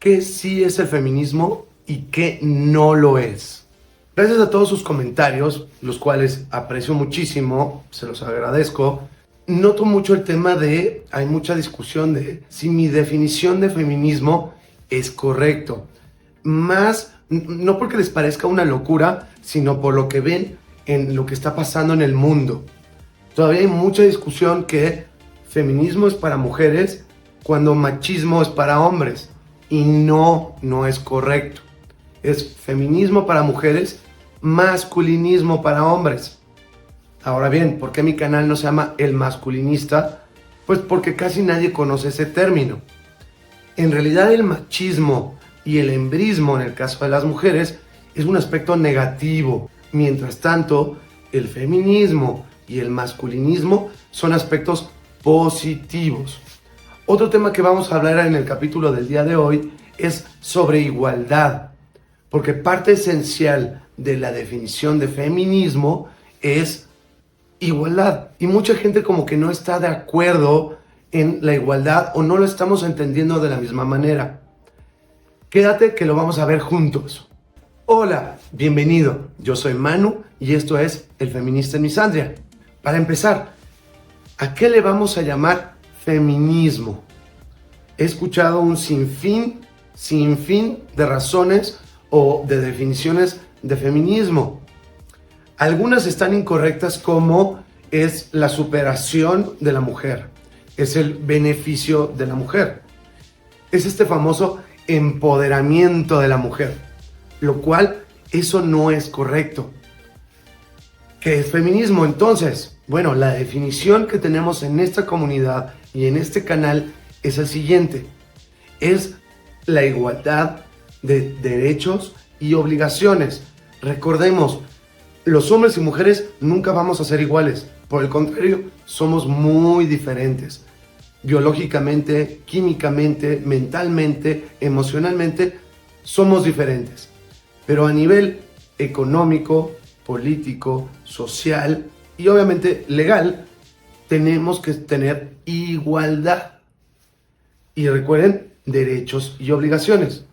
qué sí es el feminismo y qué no lo es. Gracias a todos sus comentarios, los cuales aprecio muchísimo, se los agradezco. Noto mucho el tema de, hay mucha discusión de si mi definición de feminismo es correcto. Más, no porque les parezca una locura, sino por lo que ven en lo que está pasando en el mundo. Todavía hay mucha discusión que feminismo es para mujeres cuando machismo es para hombres. Y no es correcto. Es feminismo para mujeres, masculinismo para hombres. Ahora bien, ¿por qué mi canal no se llama El Masculinista? Pues porque casi nadie conoce ese término. En realidad el machismo y el embrismo en el caso de las mujeres es un aspecto negativo. Mientras tanto, el feminismo y el masculinismo son aspectos positivos. Otro tema que vamos a hablar en el capítulo del día de hoy es sobre igualdad, porque parte esencial de la definición de feminismo es igualdad. Y mucha gente como que no está de acuerdo en la igualdad o no lo estamos entendiendo de la misma manera. Quédate que lo vamos a ver juntos. Hola, bienvenido. Yo soy Manu y esto es El Feminista en Misandria. Para empezar, ¿a qué le vamos a llamar feminismo? He escuchado un sinfín de razones o de definiciones de feminismo. Algunas están incorrectas, como es la superación de la mujer, es el beneficio de la mujer, es este famoso empoderamiento de la mujer, lo cual eso no es correcto. ¿Qué es feminismo entonces? Bueno, la definición que tenemos en esta comunidad y en este canal es el siguiente: es la igualdad de derechos y obligaciones. Recordemos, los hombres y mujeres nunca vamos a ser iguales, por el contrario, somos muy diferentes. Biológicamente, químicamente, mentalmente, emocionalmente, somos diferentes. Pero a nivel económico, político, social y obviamente legal, tenemos que tener igualdad. Y recuerden, derechos y obligaciones.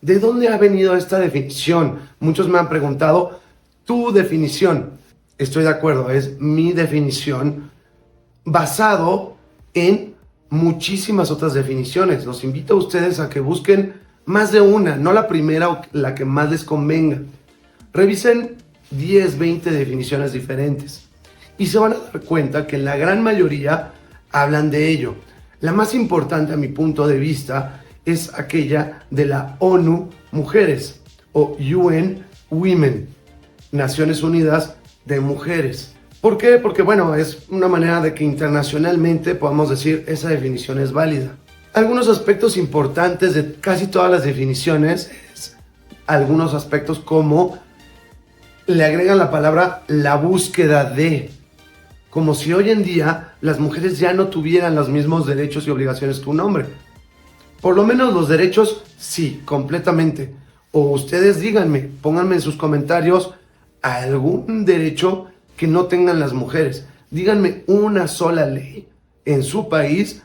¿De dónde ha venido esta definición? Muchos me han preguntado, tu definición. Estoy de acuerdo, es mi definición basado en muchísimas otras definiciones. Los invito a ustedes a que busquen más de una, no la primera o la que más les convenga. Revisen 10, 20 definiciones diferentes y se van a dar cuenta que la gran mayoría hablan de ello. La más importante a mi punto de vista es aquella de la ONU Mujeres o UN Women, Naciones Unidas de Mujeres. ¿Por qué? Porque bueno, es una manera de que internacionalmente podamos decir esa definición es válida. Algunos aspectos importantes de casi todas las definiciones es algunos aspectos como le agregan la palabra la búsqueda de, como si hoy en día las mujeres ya no tuvieran los mismos derechos y obligaciones que un hombre. Por lo menos los derechos, sí, completamente. O ustedes díganme, pónganme en sus comentarios algún derecho que no tengan las mujeres. Díganme una sola ley en su país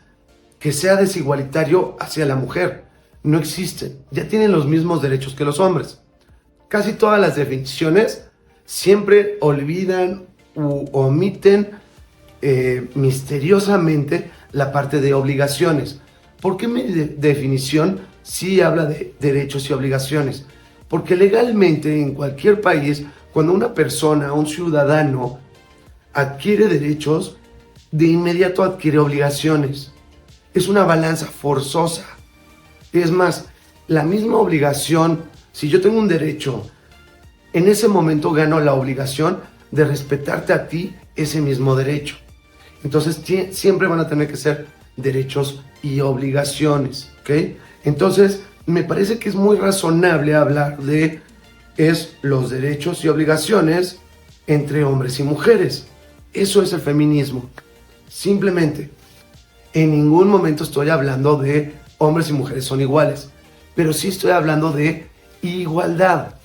que sea desigualitario hacia la mujer. No existen. Ya tienen los mismos derechos que los hombres. Casi todas las definiciones siempre olvidan u omiten misteriosamente la parte de obligaciones. ¿Por qué mi definición sí habla de derechos y obligaciones? Porque legalmente en cualquier país, cuando una persona, un ciudadano, adquiere derechos, de inmediato adquiere obligaciones. Es una balanza forzosa. Es más, la misma obligación, si yo tengo un derecho, en ese momento gano la obligación de respetarte a ti ese mismo derecho. Entonces siempre van a tener que ser derechos y obligaciones, ¿ok? Entonces me parece que es muy razonable hablar de los derechos y obligaciones entre hombres y mujeres. Eso es el feminismo. Simplemente, en ningún momento estoy hablando de hombres y mujeres son iguales, pero sí estoy hablando de igualdad.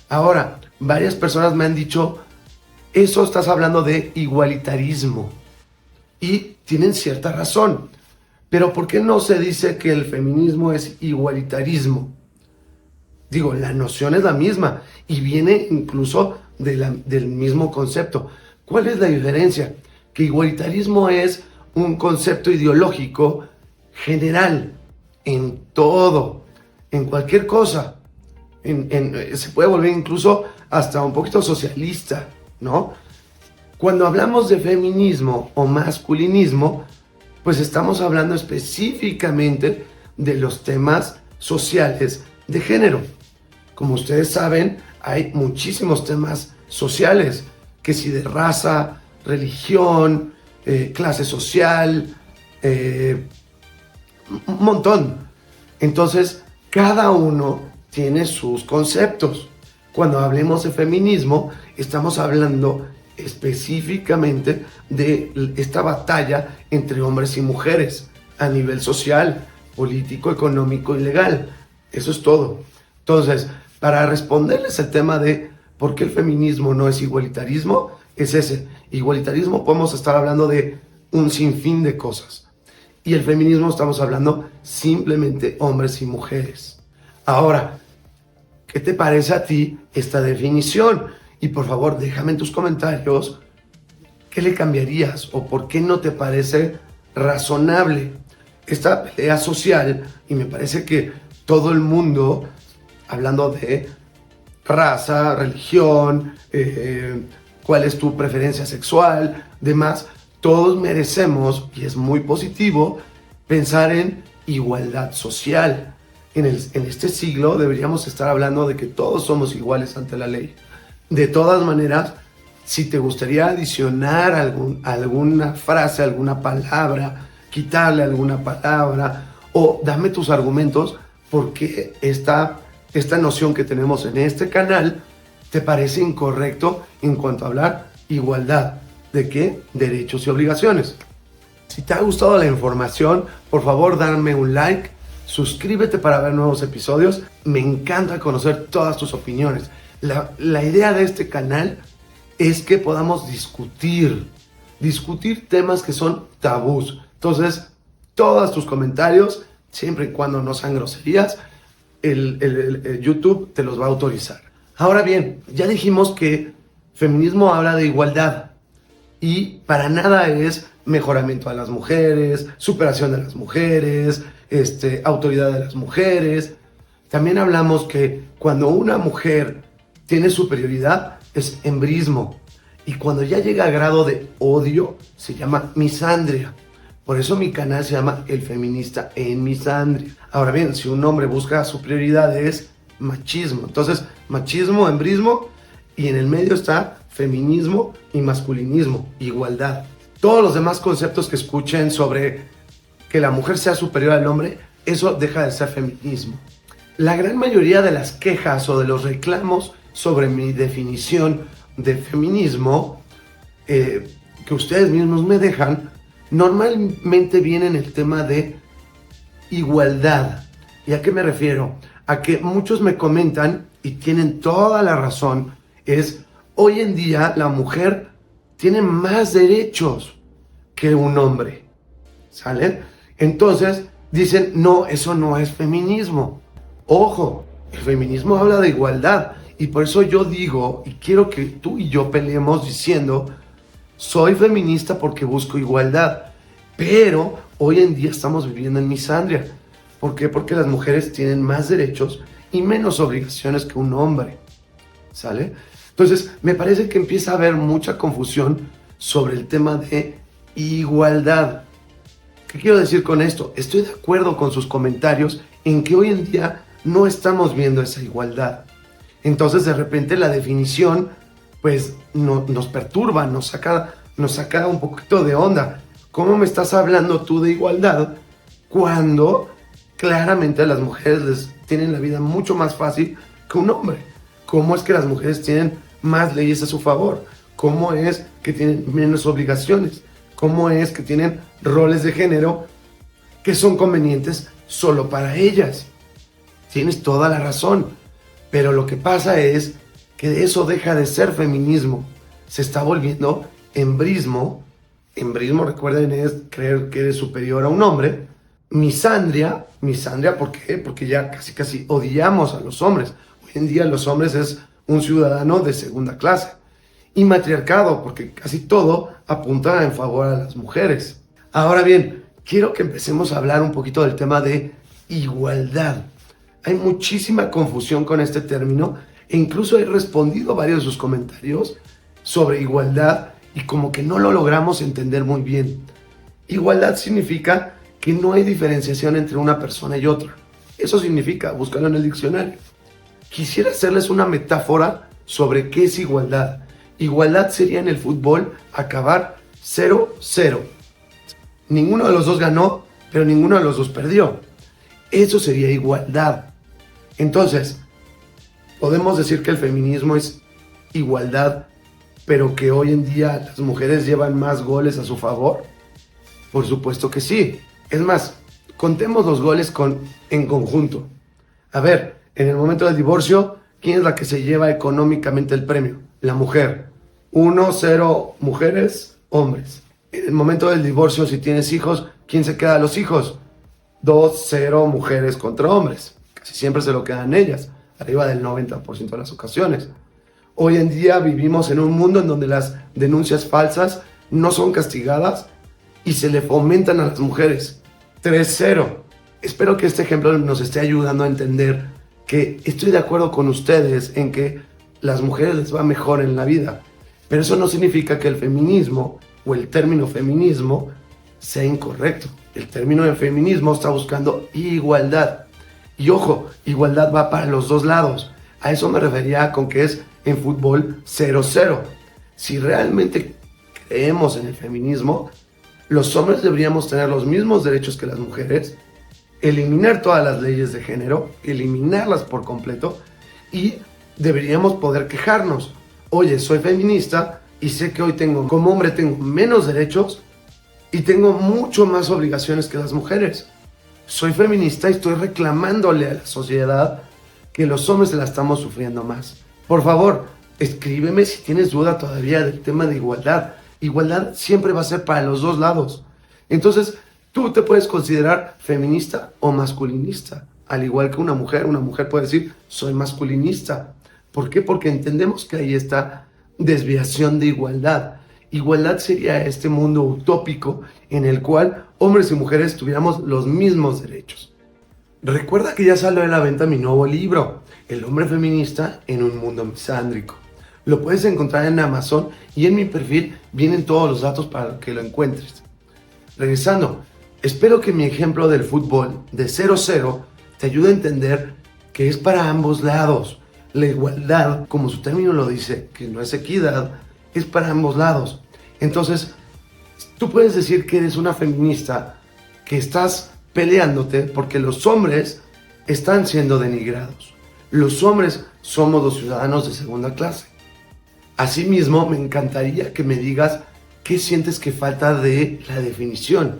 Ahora, varias personas me han dicho, eso estás hablando de igualitarismo. Y tienen cierta razón. Pero ¿por qué no se dice que el feminismo es igualitarismo? Digo, la noción es la misma y viene incluso del mismo concepto. ¿Cuál es la diferencia? Que igualitarismo es un concepto ideológico general en todo, en cualquier cosa. Se puede volver incluso hasta un poquito socialista, ¿no? Cuando hablamos de feminismo o masculinismo, pues estamos hablando específicamente de los temas sociales de género. Como ustedes saben, hay muchísimos temas sociales, que si de raza, religión, clase social, un montón. Entonces, cada uno tiene sus conceptos. Cuando hablemos de feminismo, estamos hablando específicamente de esta batalla entre hombres y mujeres a nivel social, político, económico y legal. Eso es todo. Entonces, para responderles el tema de por qué el feminismo no es igualitarismo, es ese. Igualitarismo podemos estar hablando de un sinfín de cosas. Y el feminismo estamos hablando simplemente hombres y mujeres. Ahora, ¿qué te parece a ti esta definición? Y por favor, déjame en tus comentarios qué le cambiarías o por qué no te parece razonable esta pelea social. Y me parece que todo el mundo, hablando de raza, religión, cuál es tu preferencia sexual, demás, todos merecemos, y es muy positivo, pensar en igualdad social. En este siglo deberíamos estar hablando de que todos somos iguales ante la ley. De todas maneras, si te gustaría adicionar alguna frase, alguna palabra, quitarle alguna palabra, o dame tus argumentos, porque esta noción que tenemos en este canal te parece incorrecto en cuanto a hablar igualdad. ¿De qué? Derechos y obligaciones. Si te ha gustado la información, por favor dame un like, suscríbete para ver nuevos episodios. Me encanta conocer todas tus opiniones. La idea de este canal es que podamos discutir temas que son tabús. Entonces, todos tus comentarios, siempre y cuando no sean groserías, el YouTube te los va a autorizar. Ahora bien, ya dijimos que feminismo habla de igualdad y para nada es mejoramiento a las mujeres, superación de las mujeres, autoridad de las mujeres. También hablamos que cuando una mujer tiene superioridad es embrismo y cuando ya llega a grado de odio se llama misandria. Por eso mi canal se llama El Feminista en Misandria. Ahora bien, si un hombre busca superioridad es machismo. Entonces, machismo, embrismo, y en el medio está feminismo y masculinismo, igualdad. Todos los demás conceptos que escuchen sobre que la mujer sea superior al hombre, eso deja de ser feminismo. La gran mayoría de las quejas o de los reclamos sobre mi definición de feminismo que ustedes mismos me dejan, normalmente viene en el tema de igualdad. ¿Y a qué me refiero? A que muchos me comentan, y tienen toda la razón, es hoy en día la mujer tiene más derechos que un hombre, ¿sale? Entonces dicen, no, eso no es feminismo. Ojo, el feminismo habla de igualdad, y por eso yo digo, y quiero que tú y yo peleemos diciendo, soy feminista porque busco igualdad, pero hoy en día estamos viviendo en misandria. ¿Por qué? Porque las mujeres tienen más derechos y menos obligaciones que un hombre, ¿sale? Entonces, me parece que empieza a haber mucha confusión sobre el tema de igualdad. ¿Qué quiero decir con esto? Estoy de acuerdo con sus comentarios en que hoy en día no estamos viendo esa igualdad. Entonces, de repente, la definición, pues, nos perturba, nos saca un poquito de onda. ¿Cómo me estás hablando tú de igualdad cuando claramente las mujeres tienen la vida mucho más fácil que un hombre? ¿Cómo es que las mujeres tienen más leyes a su favor? ¿Cómo es que tienen menos obligaciones? ¿Cómo es que tienen roles de género que son convenientes solo para ellas? Tienes toda la razón, pero lo que pasa es que eso deja de ser feminismo, se está volviendo embrismo. Embrismo, recuerden, es creer que eres superior a un hombre, misandria, ¿por qué? Porque ya casi odiamos a los hombres. Hoy en día los hombres es un ciudadano de segunda clase. Y matriarcado, porque casi todo apunta en favor a las mujeres. Ahora bien, quiero que empecemos a hablar un poquito del tema de igualdad. Hay muchísima confusión con este término e incluso he respondido varios de sus comentarios sobre igualdad y como que no lo logramos entender muy bien. Igualdad significa que no hay diferenciación entre una persona y otra. Eso significa, búscalo en el diccionario. Quisiera hacerles una metáfora sobre qué es igualdad. Igualdad sería en el fútbol acabar 0-0. Ninguno de los dos ganó, pero ninguno de los dos perdió. Eso sería igualdad. Entonces, ¿podemos decir que el feminismo es igualdad, pero que hoy en día las mujeres llevan más goles a su favor? Por supuesto que sí. Es más, contemos los goles en conjunto. A ver, en el momento del divorcio, ¿quién es la que se lleva económicamente el premio? La mujer. 1-0 mujeres, hombres. En el momento del divorcio, si tienes hijos, ¿quién se queda a los hijos? 2-0 mujeres contra hombres. Casi siempre se lo quedan ellas, arriba del 90% de las ocasiones. Hoy en día vivimos en un mundo en donde las denuncias falsas no son castigadas y se le fomentan a las mujeres. 3-0. Espero que este ejemplo nos esté ayudando a entender que estoy de acuerdo con ustedes en que las mujeres les va mejor en la vida, pero eso no significa que el feminismo o el término feminismo sea incorrecto. El término de feminismo está buscando igualdad. Y ojo, igualdad va para los dos lados. A eso me refería con que es en fútbol 0-0. Si realmente creemos en el feminismo, los hombres deberíamos tener los mismos derechos que las mujeres, eliminar todas las leyes de género, eliminarlas por completo y deberíamos poder quejarnos. Oye, soy feminista y sé que hoy como hombre tengo menos derechos y tengo mucho más obligaciones que las mujeres. Soy feminista y estoy reclamándole a la sociedad que los hombres se la estamos sufriendo más. Por favor, escríbeme si tienes duda todavía del tema de igualdad. Igualdad siempre va a ser para los dos lados. Entonces, tú te puedes considerar feminista o masculinista. Al igual que una mujer puede decir, soy masculinista. ¿Por qué? Porque entendemos que ahí está desviación de igualdad. Igualdad sería este mundo utópico en el cual hombres y mujeres tuviéramos los mismos derechos. Recuerda que ya salió a la venta mi nuevo libro, El hombre feminista en un mundo misándrico. Lo puedes encontrar en Amazon y en mi perfil vienen todos los datos para que lo encuentres. Regresando, espero que mi ejemplo del fútbol de 0-0 te ayude a entender que es para ambos lados. La igualdad, como su término lo dice, que no es equidad, es para ambos lados. Entonces, tú puedes decir que eres una feminista, que estás peleándote porque los hombres están siendo denigrados. Los hombres somos los ciudadanos de segunda clase. Asimismo, me encantaría que me digas qué sientes que falta de la definición.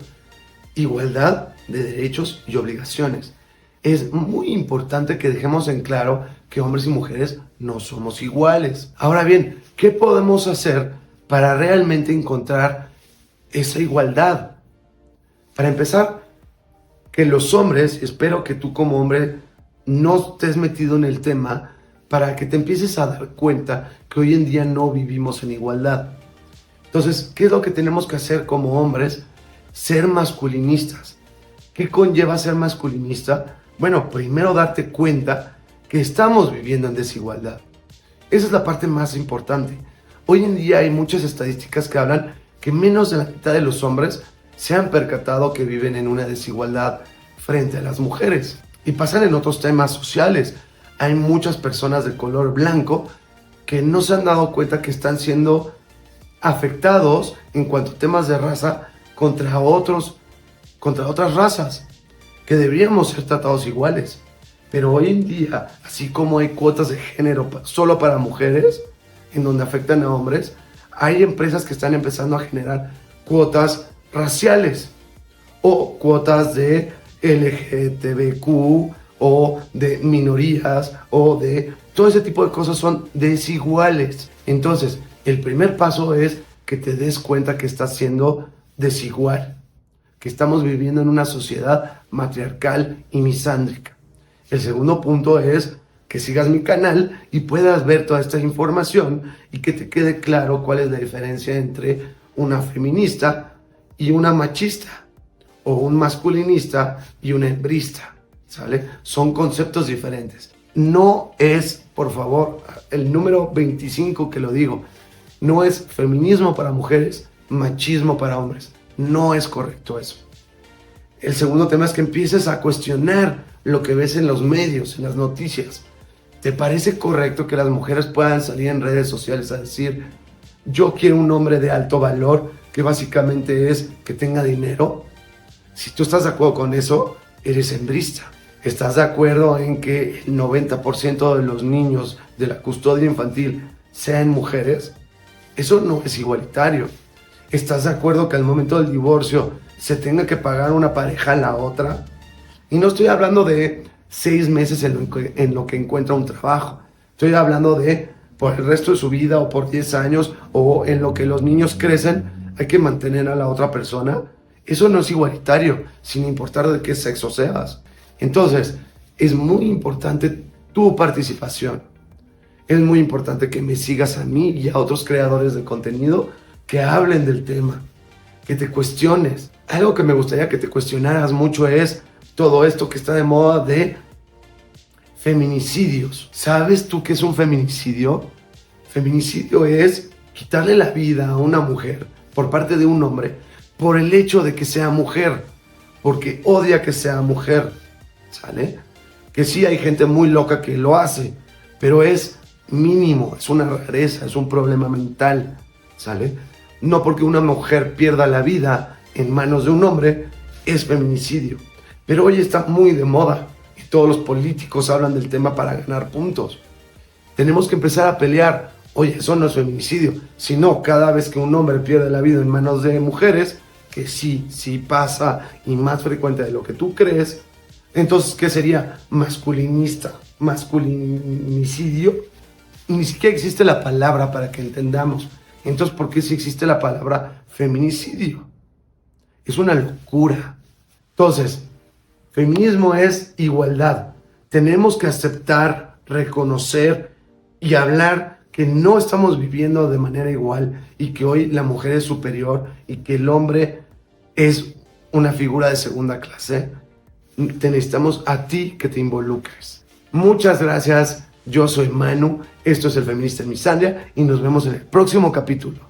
Igualdad de derechos y obligaciones. Es muy importante que dejemos en claro que hombres y mujeres no somos iguales. Ahora bien, ¿qué podemos hacer para realmente encontrar esa igualdad? Para empezar, que los hombres, espero que tú como hombre no estés metido en el tema para que te empieces a dar cuenta que hoy en día no vivimos en igualdad. Entonces, ¿qué es lo que tenemos que hacer como hombres? Ser masculinistas. ¿Qué conlleva ser masculinista? Bueno, primero darte cuenta que estamos viviendo en desigualdad. Esa es la parte más importante. Hoy en día hay muchas estadísticas que hablan que menos de la mitad de los hombres se han percatado que viven en una desigualdad frente a las mujeres. Y pasan en otros temas sociales. Hay muchas personas de color blanco que no se han dado cuenta que están siendo afectados en cuanto a temas de raza contra otras razas, que deberíamos ser tratados iguales. Pero hoy en día, así como hay cuotas de género solo para mujeres, en donde afectan a hombres, hay empresas que están empezando a generar cuotas raciales o cuotas de LGTBQ o de minorías o de todo ese tipo de cosas son desiguales. Entonces, el primer paso es que te des cuenta que estás siendo desigual. que estamos viviendo en una sociedad matriarcal y misándrica. El segundo punto es que sigas mi canal y puedas ver toda esta información y que te quede claro cuál es la diferencia entre una feminista y una machista, o un masculinista y un hembrista, ¿sale? Son conceptos diferentes. No es, por favor, el número 25 que lo digo, no es feminismo para mujeres, machismo para hombres. No es correcto eso. El segundo tema es que empieces a cuestionar lo que ves en los medios, en las noticias. ¿Te parece correcto que las mujeres puedan salir en redes sociales a decir, yo quiero un hombre de alto valor, que básicamente es que tenga dinero? Si tú estás de acuerdo con eso, eres hembrista. ¿Estás de acuerdo en que el 90% de los niños de la custodia infantil sean mujeres? Eso no es igualitario. ¿Estás de acuerdo que al momento del divorcio se tenga que pagar una pareja a la otra? Y no estoy hablando de 6 meses en lo que encuentra un trabajo. Estoy hablando de por el resto de su vida o por 10 años o en lo que los niños crecen, hay que mantener a la otra persona. Eso no es igualitario, sin importar de qué sexo seas. Entonces, es muy importante tu participación. Es muy importante que me sigas a mí y a otros creadores de contenido que hablen del tema, que te cuestiones. Algo que me gustaría que te cuestionaras mucho es todo esto que está de moda de feminicidios. ¿Sabes tú qué es un feminicidio? Feminicidio es quitarle la vida a una mujer por parte de un hombre por el hecho de que sea mujer, porque odia que sea mujer, ¿sale? Que sí hay gente muy loca que lo hace, pero es mínimo, es una rareza, es un problema mental, ¿sale? No porque una mujer pierda la vida en manos de un hombre, es feminicidio. Pero hoy está muy de moda y todos los políticos hablan del tema para ganar puntos. Tenemos que empezar a pelear. Oye, eso no es feminicidio, sino cada vez que un hombre pierde la vida en manos de mujeres, que sí pasa y más frecuente de lo que tú crees, entonces, ¿qué sería? Masculinicidio. Ni siquiera existe la palabra para que entendamos. Entonces, ¿por qué sí existe la palabra feminicidio? Es una locura. Entonces, feminismo es igualdad. Tenemos que aceptar, reconocer y hablar que no estamos viviendo de manera igual y que hoy la mujer es superior y que el hombre es una figura de segunda clase. Te necesitamos a ti que te involucres. Muchas gracias. Yo soy Manu. Esto es El Feminista en Misandria y nos vemos en el próximo capítulo.